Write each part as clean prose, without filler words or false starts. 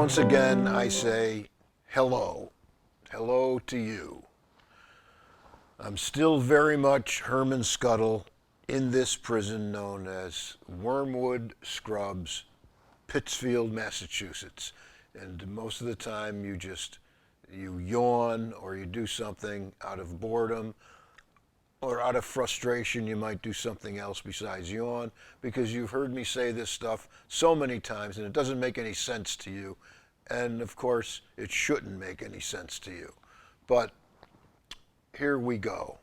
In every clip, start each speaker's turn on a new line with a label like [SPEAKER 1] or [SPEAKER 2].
[SPEAKER 1] once again, I say hello. Hello to you. I'm still very much Herman Scuttle in this prison known as Wormwood Scrubs, Pittsfield, Massachusetts. And most of the time you yawn or you do something out of boredom or out of frustration. You might do something else besides yawn because you've heard me say this stuff so many times and it doesn't make any sense to you. And of course, it shouldn't make any sense to you. But here we go.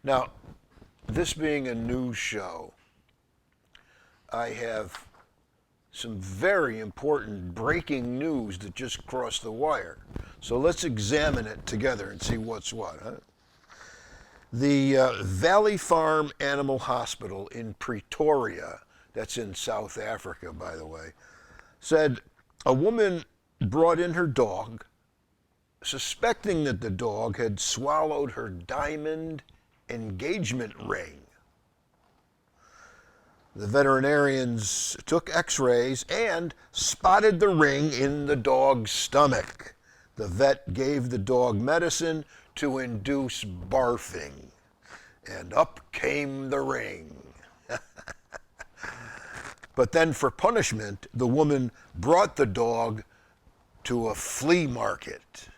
[SPEAKER 1] Now, this being a news show, I have some very important breaking news that just crossed the wire. So let's examine it together and see what's what. Huh? The Valley Farm Animal Hospital in Pretoria, that's in South Africa, by the way, said a woman brought in her dog, suspecting that the dog had swallowed her diamond engagement ring. The veterinarians took x-rays and spotted the ring in the dog's stomach. The vet gave the dog medicine to induce barfing, and up came the ring. But then for punishment, the woman brought the dog to a flea market.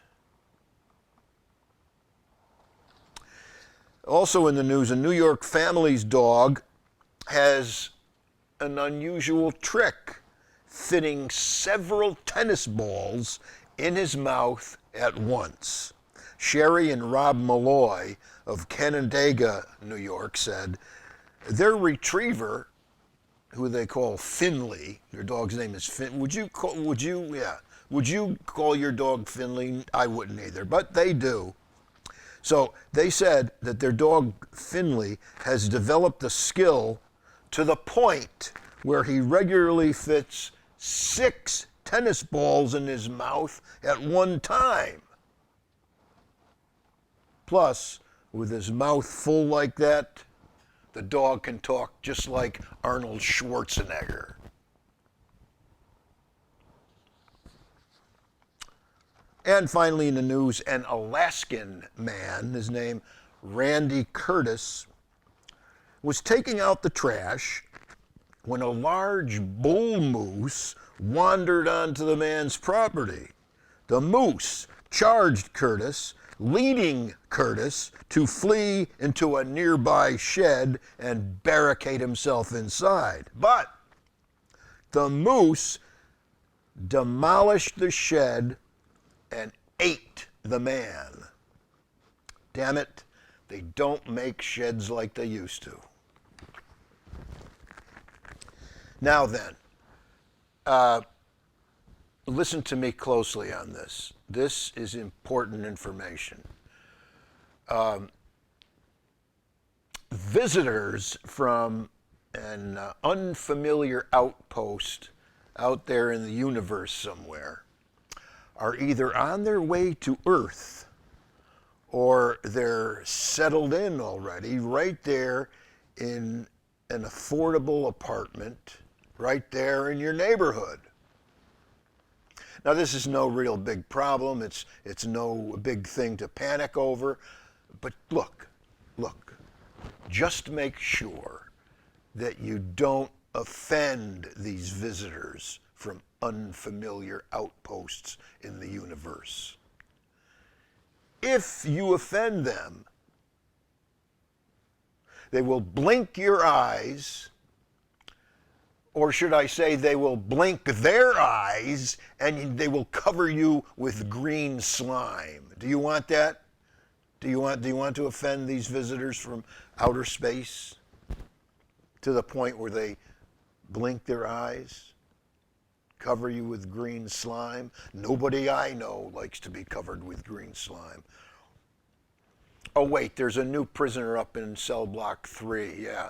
[SPEAKER 1] Also in the news, a New York family's dog has an unusual trick, fitting several tennis balls in his mouth at once. Sherry and Rob Malloy of Canandaigua, New York, said their retriever, who they call Finley, their dog's name is Fin. Would you call your dog Finley? I wouldn't either, but they do. So they said that their dog Finley has developed a skill to the point where he regularly fits 6 tennis balls in his mouth at one time. Plus, with his mouth full like that, the dog can talk just like Arnold Schwarzenegger. And finally in the news, an Alaskan man, his name Randy Curtis, was taking out the trash when a large bull moose wandered onto the man's property. The moose charged Curtis, leading Curtis to flee into a nearby shed and barricade himself inside. But the moose demolished the shed and ate the man. Damn it, they don't make sheds like they used to. Now then, listen to me closely on this. This is important information. Visitors from an unfamiliar outpost out there in the universe somewhere are either on their way to Earth or they're settled in already right there in an affordable apartment right there in your neighborhood. Now, this is no real big problem. It's no big thing to panic over. But look, just make sure that you don't offend these visitors from unfamiliar outposts in the universe. If you offend them, they will blink your eyes, or should I say they will blink their eyes and they will cover you with green slime. Do you want that? Do you want to offend these visitors from outer space to the point where they blink their eyes, cover you with green slime? Nobody I know likes to be covered with green slime. Oh wait, there's a new prisoner up in cell block 3, yeah.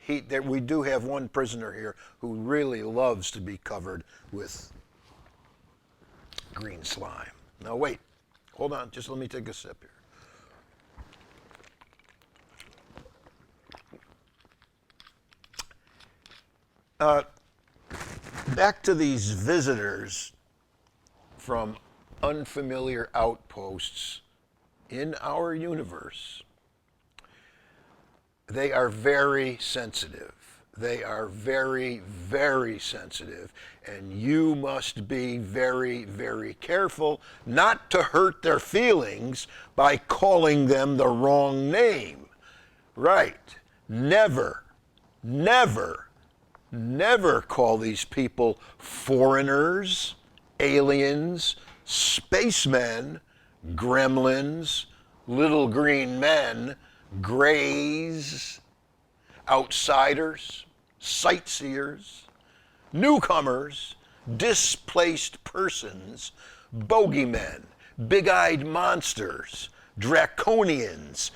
[SPEAKER 1] We do have one prisoner here who really loves to be covered with green slime. Now wait, hold on, just let me take a sip here. Back to these visitors from unfamiliar outposts in our universe. They are very sensitive. They are very, very sensitive, and you must be very, very careful not to hurt their feelings by calling them the wrong name. Right. Never, never, never call these people foreigners, aliens, spacemen, gremlins, little green men, grays, outsiders, sightseers, newcomers, displaced persons, bogeymen, big-eyed monsters, draconians,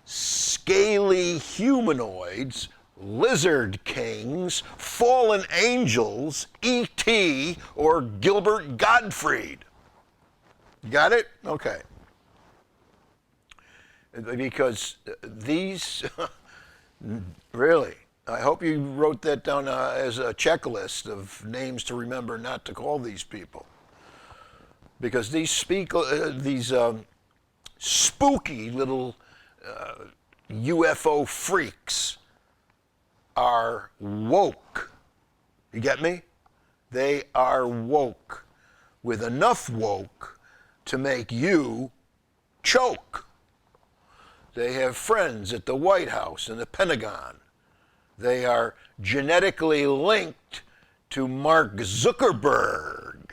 [SPEAKER 1] scaly humanoids, lizard kings, fallen angels, E.T., or Gilbert Gottfried. Got it? Okay. Because these, really, I hope you wrote that down as a checklist of names to remember not to call these people. Because these spooky little UFO freaks are woke. You get me? They are woke, with enough woke to make you choke. They have friends at the White House and the Pentagon. They are genetically linked to Mark Zuckerberg.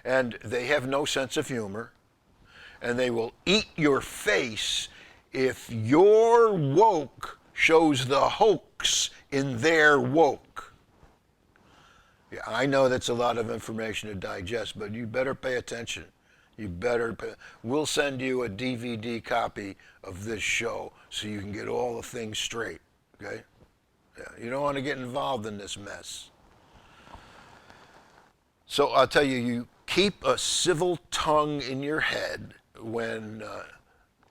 [SPEAKER 1] And they have no sense of humor, and they will eat your face if your woke shows the hoax in their woke. Yeah, I know that's a lot of information to digest, but you better pay attention. We'll send you a DVD copy of this show so you can get all the things straight, okay? Yeah, you don't want to get involved in this mess. So I'll tell you, you keep a civil tongue in your head when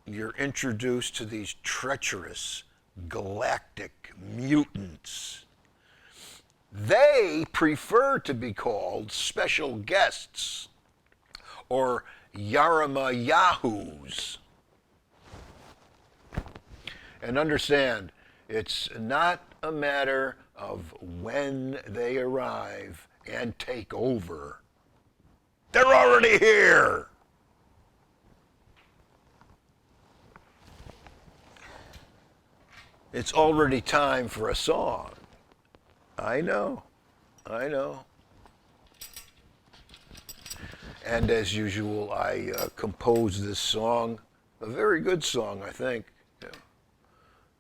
[SPEAKER 1] you're introduced to these treacherous galactic mutants. They prefer to be called special guests or Yarama Yahoos. And understand, it's not a matter of when they arrive and take over. They're already here. It's already time for a song. I know. And as usual, I composed this song, a very good song, I think. Yeah.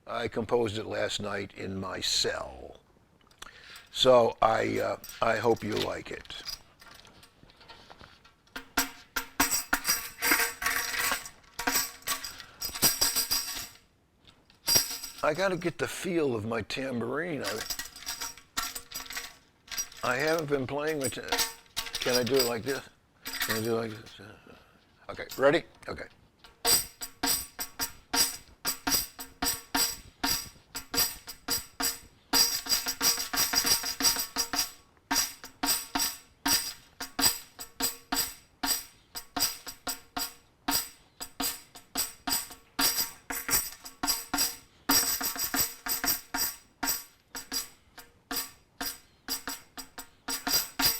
[SPEAKER 1] I composed it last night in my cell. So I hope you like it. I got to get the feel of my tambourine. I haven't been playing with it. Can I do it like this? Can I do it like this? Okay, ready? Okay.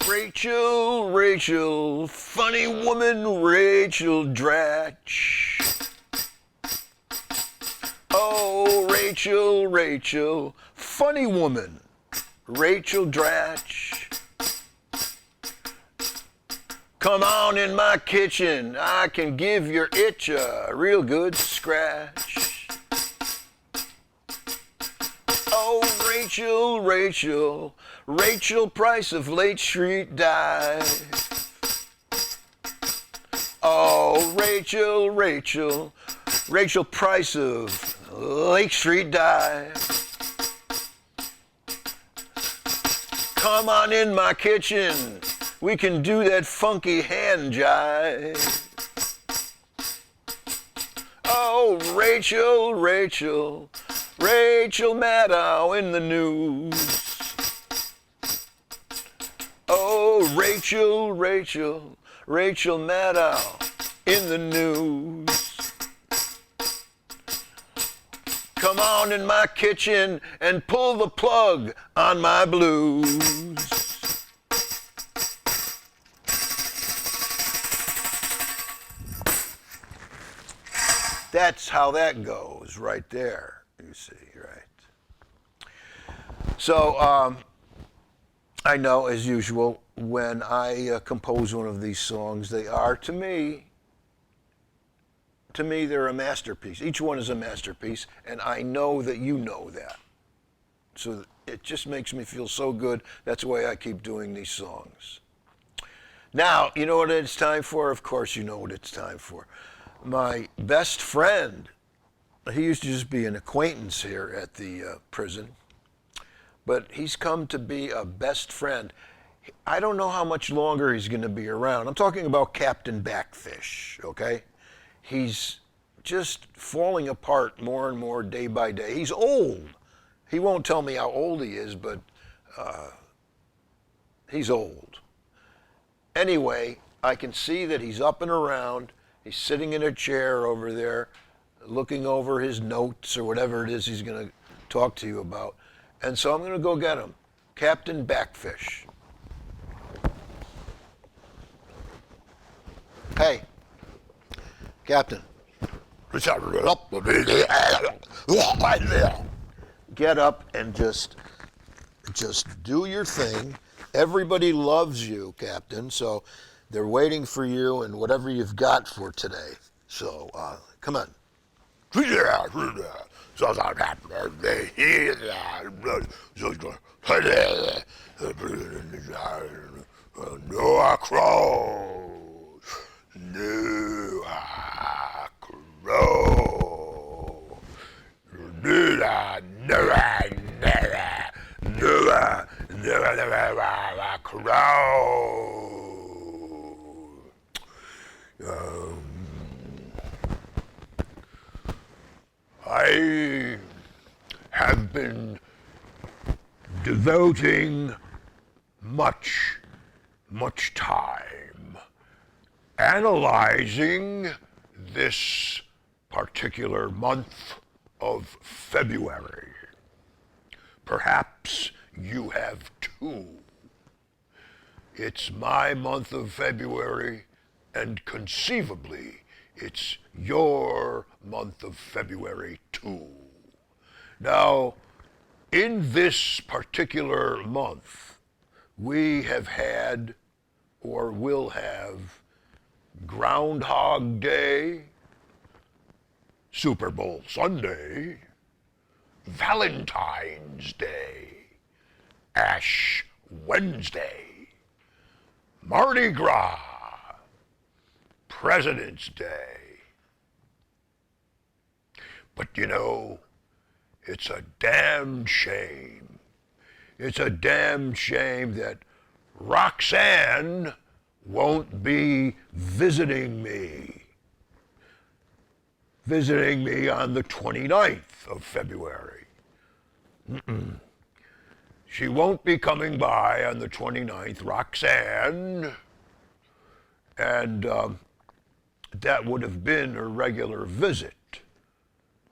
[SPEAKER 1] Rachel, Rachel, funny woman, Rachel Dratch. Oh, Rachel, Rachel, funny woman, Rachel Dratch. Come on in my kitchen, I can give your itch a real good scratch. Oh, Rachel, Rachel, Rachel Price of Lake Street Dive. Oh, Rachel, Rachel, Rachel Price of Lake Street Dive. Come on in my kitchen, we can do that funky hand jive. Oh, Rachel, Rachel, Rachel Maddow in the news. Oh, Oh, Rachel, Rachel, Rachel Maddow in the news. Come on in my kitchen and pull the plug on my blues. That's how that goes right there, you see, right? So, I know, as usual, when I compose one of these songs, they are, to me, they're a masterpiece. Each one is a masterpiece, and I know that you know that. So it just makes me feel so good. That's why I keep doing these songs. Now, you know what it's time for? Of course you know what it's time for. My best friend, he used to just be an acquaintance here at the prison, but he's come to be a best friend. I don't know how much longer he's going to be around. I'm talking about Captain Backfish, okay? He's just falling apart more and more day by day. He's old. He won't tell me how old he is, but he's old. Anyway, I can see that he's up and around. He's sitting in a chair over there, looking over his notes or whatever it is he's going to talk to you about. And so I'm going to go get him. Captain Backfish. Hey, Captain. Get up and just do your thing. Everybody loves you, Captain, so they're waiting for you and whatever you've got for today. So, come on. Noah Crow. Noah Crow. Noah Crow. I have been devoting much time analyzing this particular month of February. Perhaps you have too. It's my month of February, and conceivably, it's your month of February too. Now, in this particular month, we have had, or will have, Groundhog Day, Super Bowl Sunday, Valentine's Day, Ash Wednesday, Mardi Gras, President's Day. But you know, it's a damn shame. It's a damn shame that Roxanne won't be visiting me on the 29th of February. She won't be coming by on the 29th, Roxanne, and that would have been her regular visit.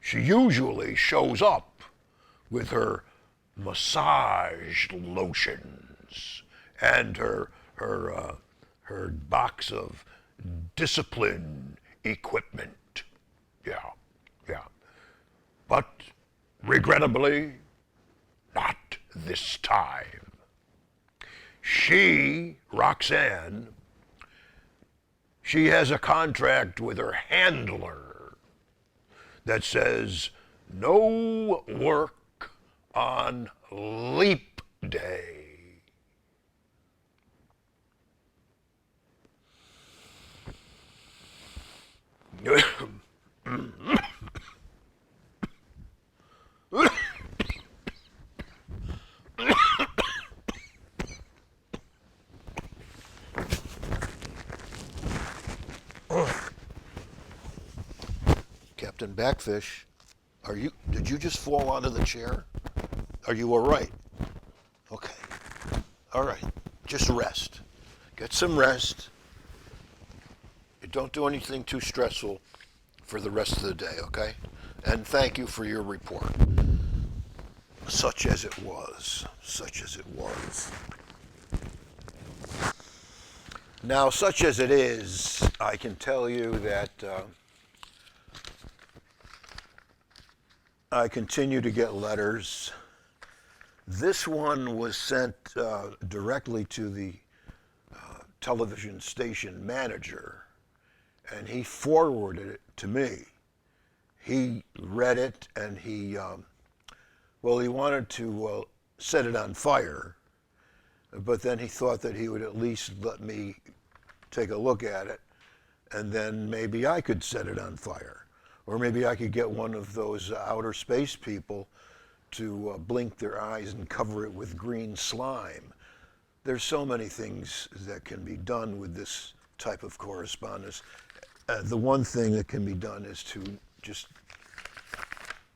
[SPEAKER 1] She usually shows up with her massage lotions and her box of discipline equipment. Yeah. But regrettably, not this time. She, Roxanne, she has a contract with her handler that says no work on leap day. Captain Backfish, did you just fall out of the chair? Are you all right? Okay. All right. Just rest. Get some rest. Don't do anything too stressful for the rest of the day, okay? And thank you for your report. Such as it was. Such as it was. Now, such as it is, I can tell you that I continue to get letters. This one was sent directly to the television station manager, and he forwarded it to me. He read it, and he wanted to set it on fire, but then he thought that he would at least let me take a look at it, and then maybe I could set it on fire. Or maybe I could get one of those outer space people to blink their eyes and cover it with green slime. There's so many things that can be done with this type of correspondence. The one thing that can be done is to just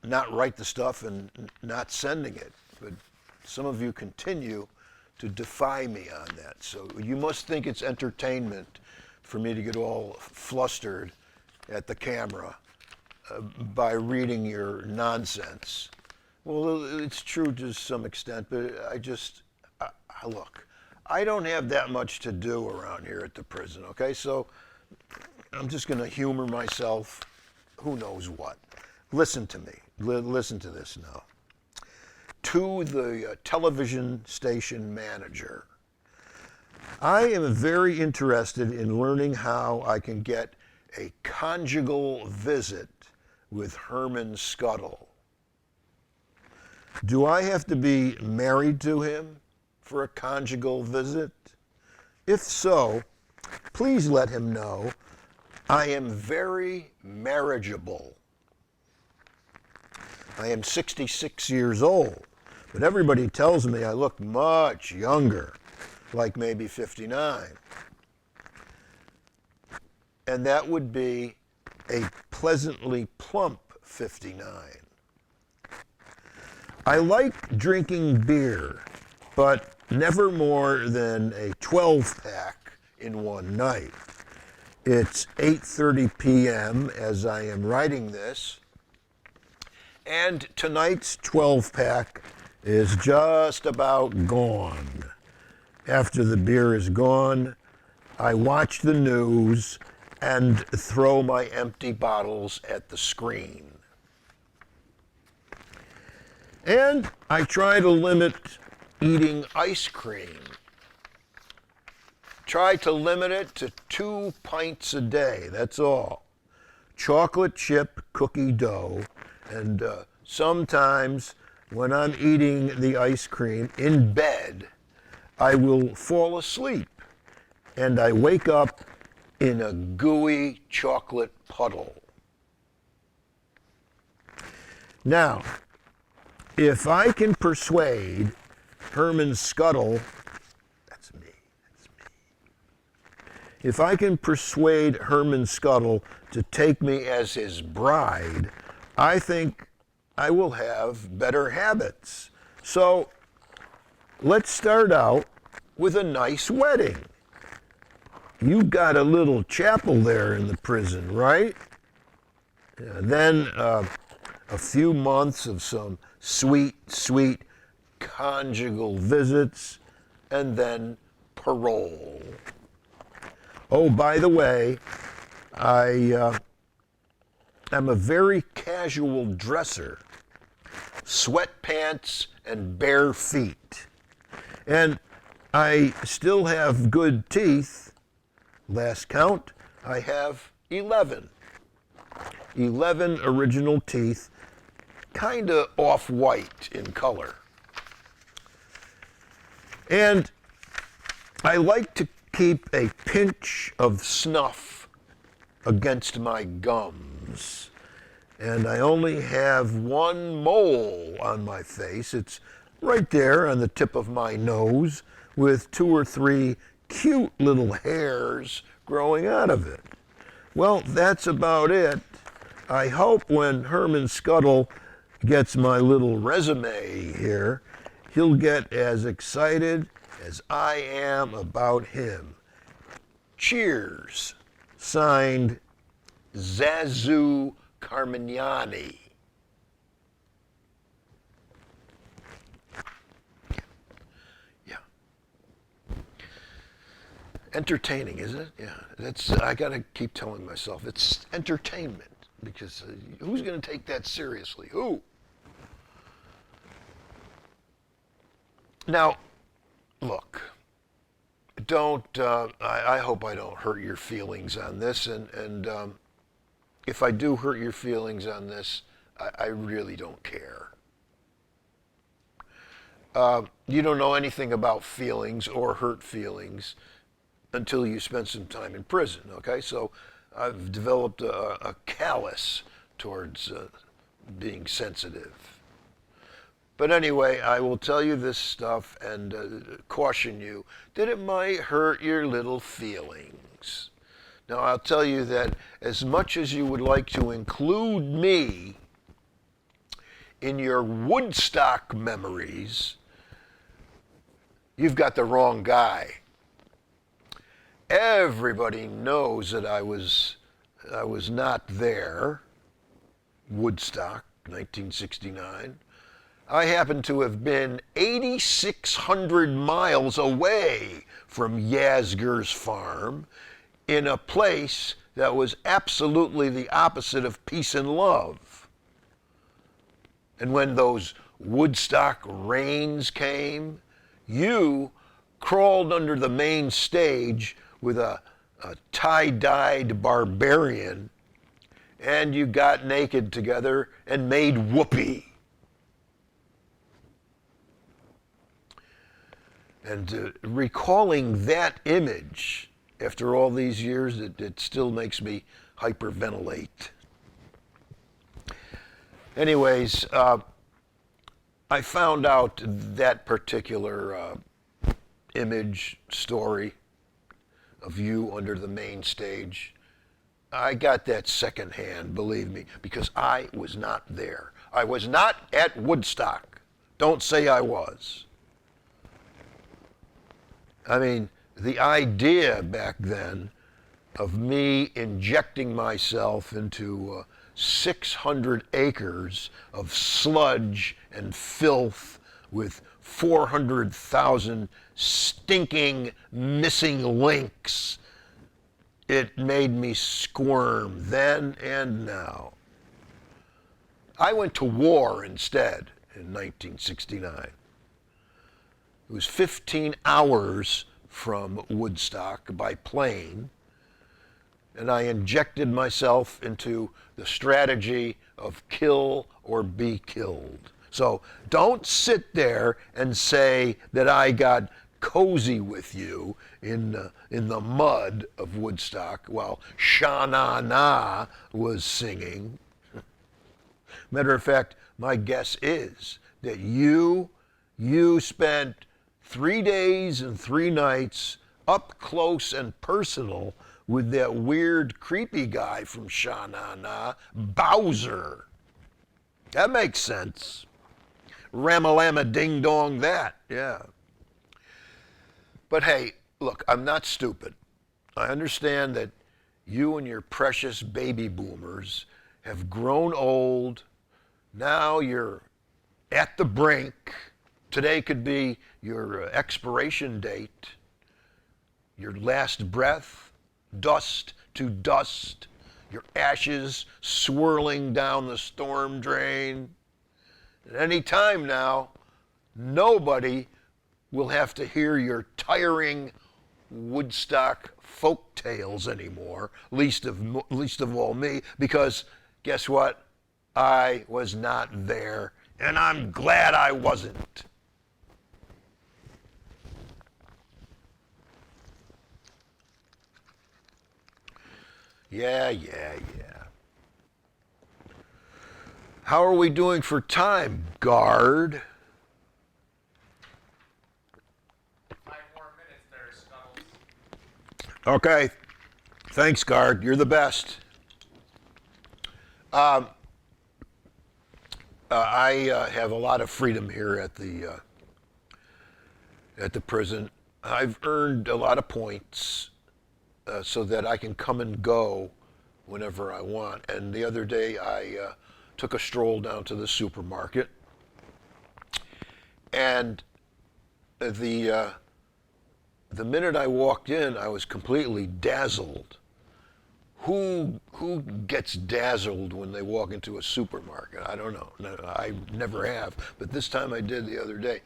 [SPEAKER 1] not write the stuff and not sending it. But some of you continue to defy me on that. So you must think it's entertainment for me to get all flustered at the camera by reading your nonsense. Well, it's true to some extent, but look, I don't have that much to do around here at the prison, okay? So I'm just going to humor myself. Who knows what? Listen to me. Listen to this now. To the television station manager, I am very interested in learning how I can get a conjugal visit with Herman Scuttle. Do I have to be married to him for a conjugal visit? If so, please let him know I am very marriageable. I am 66 years old, but everybody tells me I look much younger, like maybe 59. And that would be a pleasantly plump 59. I like drinking beer, but never more than a 12-pack in one night. It's 8:30 p.m. as I am writing this, and tonight's 12-pack is just about gone. After the beer is gone, I watch the news and throw my empty bottles at the screen. And I try to limit eating ice cream. Try to limit it to 2 pints a day, that's all. Chocolate chip cookie dough, and sometimes when I'm eating the ice cream in bed, I will fall asleep, and I wake up in a gooey chocolate puddle. Now, if I can persuade Herman Scuttle, that's me. If I can persuade Herman Scuttle to take me as his bride, I think I will have better habits. So let's start out with a nice wedding. You've got a little chapel there in the prison, right? Then a few months of some sweet, sweet conjugal visits, and then parole. Oh, by the way, I'm a very casual dresser. Sweatpants and bare feet. And I still have good teeth. Last count, I have 11. 11 original teeth, kind of off-white in color. And I like to keep a pinch of snuff against my gums. And I only have one mole on my face. It's right there on the tip of my nose with 2 or 3 cute little hairs growing out of it. Well, that's about it. I hope when Herman Scuttle gets my little resume here, he'll get as excited as I am about him. Cheers. Signed, Zazu Carmignani. Yeah. Entertaining, isn't it? Yeah. I got to keep telling myself it's entertainment, because who's going to take that seriously? Who? Now, look, I hope I don't hurt your feelings on this, and if I do hurt your feelings on this, I really don't care. You don't know anything about feelings or hurt feelings until you spend some time in prison, okay? So I've developed a callus towards being sensitive. But anyway, I will tell you this stuff and caution you that it might hurt your little feelings. Now, I'll tell you that as much as you would like to include me in your Woodstock memories, you've got the wrong guy. Everybody knows that I was not there, Woodstock, 1969. I happen to have been 8,600 miles away from Yasgur's farm in a place that was absolutely the opposite of peace and love. And when those Woodstock rains came, you crawled under the main stage with a tie-dyed barbarian, and you got naked together and made whoopee. And recalling that image after all these years, it still makes me hyperventilate. Anyways, I found out that particular image story of you under the main stage. I got that secondhand, believe me, because I was not there. I was not at Woodstock. Don't say I was. I mean, the idea back then of me injecting myself into 600 acres of sludge and filth with 400,000 stinking missing links, it made me squirm then and now. I went to war instead in 1969. It was 15 hours from Woodstock by plane, and I injected myself into the strategy of kill or be killed. So don't sit there and say that I got cozy with you in the mud of Woodstock while Sha-Na-Na was singing. Matter of fact, my guess is that you spent 3 days and 3 nights up close and personal with that weird, creepy guy from Sha-Na-Na, Bowser. That makes sense. Ramalama ding dong that, yeah. But hey, look, I'm not stupid. I understand that you and your precious baby boomers have grown old. Now you're at the brink. Today could be your expiration date, your last breath, dust to dust, your ashes swirling down the storm drain. At any time now, nobody will have to hear your tiring Woodstock folk tales anymore, least of all me, because guess what? I was not there, and I'm glad I wasn't. Yeah. How are we doing for time, guard?
[SPEAKER 2] 5 more minutes there, Scuttles.
[SPEAKER 1] Okay. Thanks, guard. You're the best. I have a lot of freedom here at the prison. I've earned a lot of points so that I can come and go whenever I want. And the other day I took a stroll down to the supermarket, and the minute I walked in, I was completely dazzled. Who gets dazzled when they walk into a supermarket? I don't know. No, I never have, but this time I did the other day.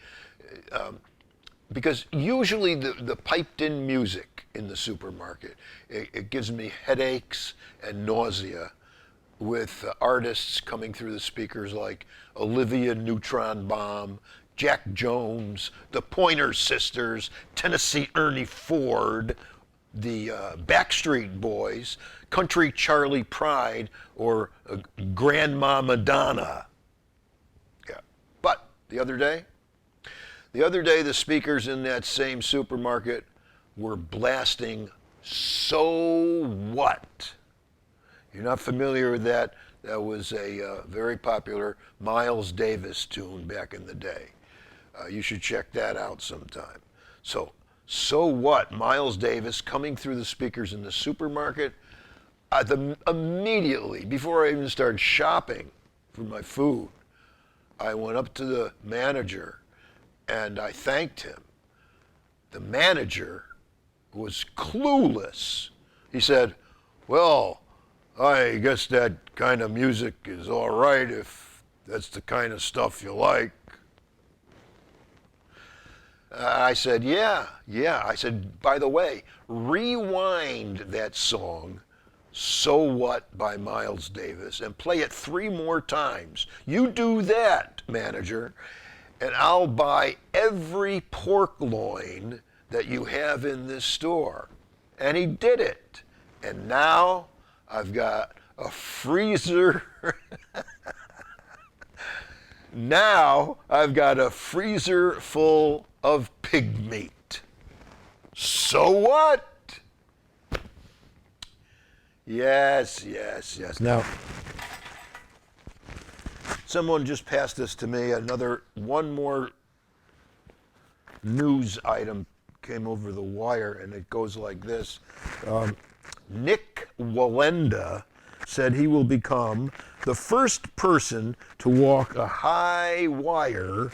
[SPEAKER 1] Because usually the piped-in music in the supermarket, it gives me headaches and nausea with artists coming through the speakers like Olivia Neutron-Bomb, Jack Jones, the Pointer Sisters, Tennessee Ernie Ford, the Backstreet Boys, Country Charlie Pride, or Grandma Madonna. Yeah. But the other day, the speakers in that same supermarket were blasting So What? You're not familiar with that? That was a very popular Miles Davis tune back in the day. You should check that out sometime. So What? Miles Davis coming through the speakers in the supermarket. Immediately, before I even started shopping for my food, I went up to the manager and I thanked him. The manager was clueless. He said, "Well, I guess that kind of music is all right if that's the kind of stuff you like." I said, yeah. I said, by the way, rewind that song, So What by Miles Davis, and play it 3 more times. You do that, manager, and I'll buy every pork loin that you have in this store. And he did it. And now I've got a freezer. Now I've got a freezer full of pig meat. So what? Yes. Now, someone just passed this to me. One more news item came over the wire, and it goes like this. Nick Wallenda said he will become the first person to walk a high wire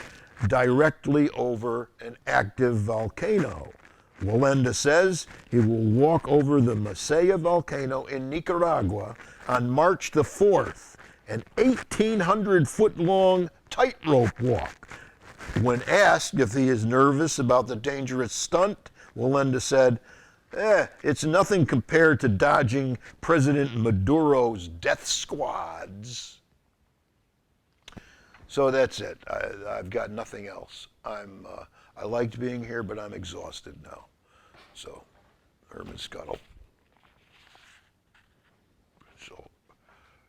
[SPEAKER 1] directly over an active volcano. Wallenda says he will walk over the Masaya volcano in Nicaragua on March the 4th, an 1,800-foot-long tightrope walk. When asked if he is nervous about the dangerous stunt, Wallenda said, it's nothing compared to dodging President Maduro's death squads. So that's it. I've got nothing else. I liked being here, but I'm exhausted now. So, Herman Scuttle.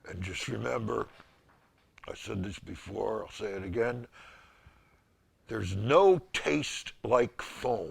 [SPEAKER 1] And just remember, I said this before, I'll say it again, there's no taste like foam.